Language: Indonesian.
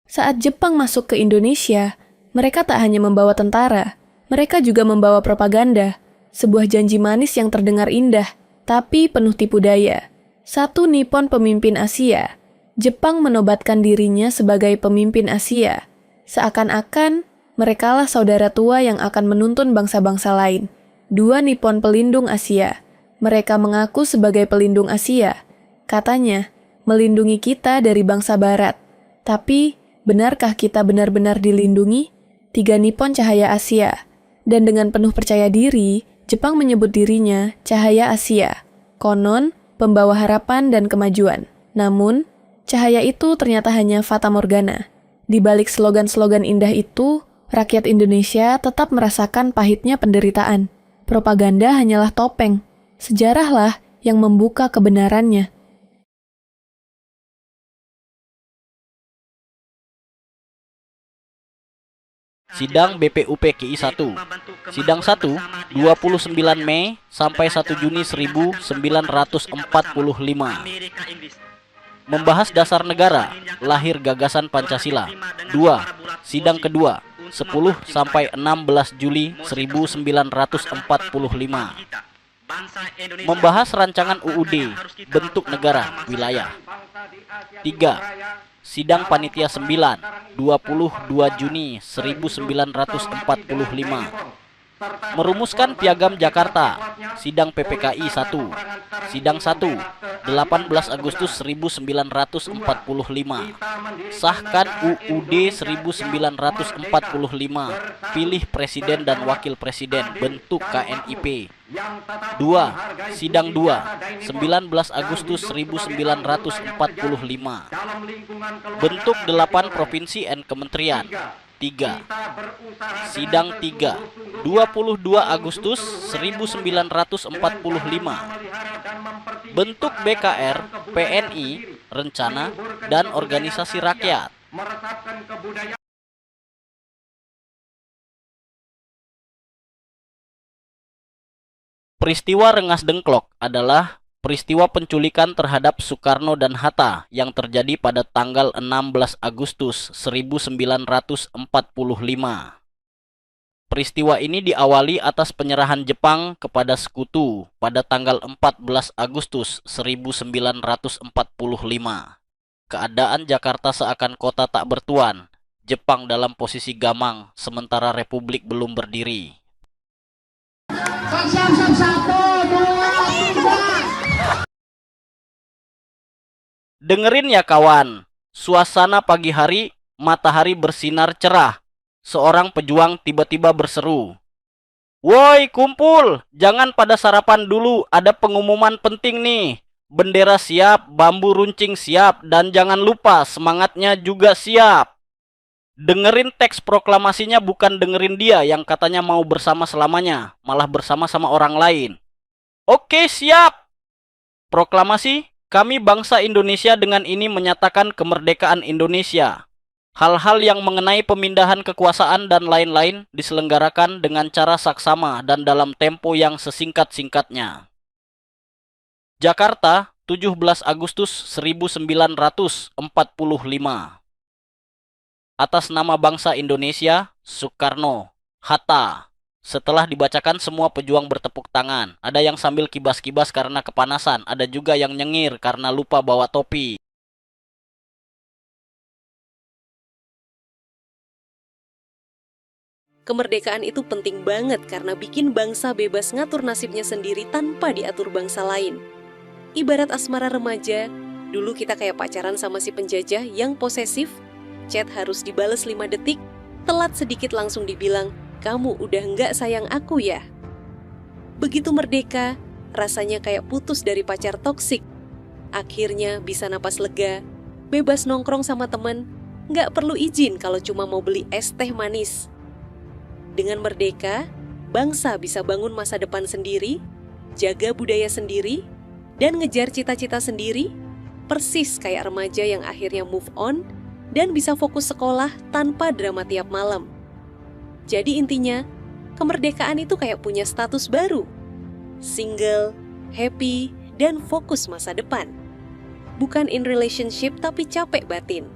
Saat Jepang masuk ke Indonesia, mereka tak hanya membawa tentara, mereka juga membawa propaganda, sebuah janji manis yang terdengar indah, tapi penuh tipu daya. Satu Nippon pemimpin Asia, Jepang menobatkan dirinya sebagai pemimpin Asia. Seakan-akan merekalah saudara tua yang akan menuntun bangsa-bangsa lain. Dua Nippon pelindung Asia. Mereka mengaku sebagai pelindung Asia. Katanya, melindungi kita dari bangsa barat. Tapi, benarkah kita benar-benar dilindungi? Tiga Nippon cahaya Asia. Dan dengan penuh percaya diri, Jepang menyebut dirinya cahaya Asia. Konon, pembawa harapan dan kemajuan. Namun, cahaya itu ternyata hanya fata morgana. Di balik slogan-slogan indah itu, rakyat Indonesia tetap merasakan pahitnya penderitaan. Propaganda hanyalah topeng. Sejarahlah yang membuka kebenarannya. Sidang BPUP KI 1. Sidang 1, 29 Mei sampai 1 Juni 1945. Membahas dasar negara, lahir gagasan Pancasila. 2. Sidang kedua, 10 sampai 16 Juli 1945. Membahas rancangan UUD, bentuk negara, wilayah. 3. Sidang Panitia 9, 22 Juni 1945. Merumuskan Piagam Jakarta, Sidang PPKI 1. Sidang 1, 18 Agustus 1945. Sahkan UUD 1945, pilih Presiden dan Wakil Presiden, bentuk KNIP. 2. Sidang 2, 19 Agustus 1945. Bentuk 8 Provinsi and Kementerian. 3. Sidang 3, 22 Agustus 1945. Bentuk BKR, PNI, Rencana, dan Organisasi Rakyat. Peristiwa Rengas Dengklok adalah peristiwa penculikan terhadap Soekarno dan Hatta yang terjadi pada tanggal 16 Agustus 1945. Peristiwa ini diawali atas penyerahan Jepang kepada Sekutu pada tanggal 14 Agustus 1945. Keadaan Jakarta seakan kota tak bertuan, Jepang dalam posisi gamang, sementara Republik belum berdiri. Dengerin ya kawan, suasana pagi hari, matahari bersinar cerah. Seorang pejuang tiba-tiba berseru, "Woi kumpul, jangan pada sarapan dulu, ada pengumuman penting nih. Bendera siap, bambu runcing siap, dan jangan lupa semangatnya juga siap." Dengerin teks proklamasinya, bukan dengerin dia yang katanya mau bersama selamanya, malah bersama sama orang lain. Oke, siap. Proklamasi, kami bangsa Indonesia dengan ini menyatakan kemerdekaan Indonesia. Hal-hal yang mengenai pemindahan kekuasaan dan lain-lain diselenggarakan dengan cara saksama dan dalam tempo yang sesingkat-singkatnya. Jakarta, 17 Agustus 1945. Atas nama bangsa Indonesia, Soekarno, Hatta. Setelah dibacakan, semua pejuang bertepuk tangan. Ada yang sambil kibas-kibas karena kepanasan, ada juga yang nyengir karena lupa bawa topi. Kemerdekaan itu penting banget karena bikin bangsa bebas ngatur nasibnya sendiri tanpa diatur bangsa lain. Ibarat asmara remaja, dulu kita kayak pacaran sama si penjajah yang posesif, chat harus dibales 5 detik, telat sedikit langsung dibilang, "Kamu udah nggak sayang aku ya?" Begitu merdeka, rasanya kayak putus dari pacar toksik. Akhirnya bisa napas lega, bebas nongkrong sama temen, nggak perlu izin kalau cuma mau beli es teh manis. Dengan merdeka, bangsa bisa bangun masa depan sendiri, jaga budaya sendiri, dan ngejar cita-cita sendiri, persis kayak remaja yang akhirnya move on dan bisa fokus sekolah tanpa drama tiap malam. Jadi intinya, kemerdekaan itu kayak punya status baru. Single, happy, dan fokus masa depan. Bukan in relationship tapi capek batin.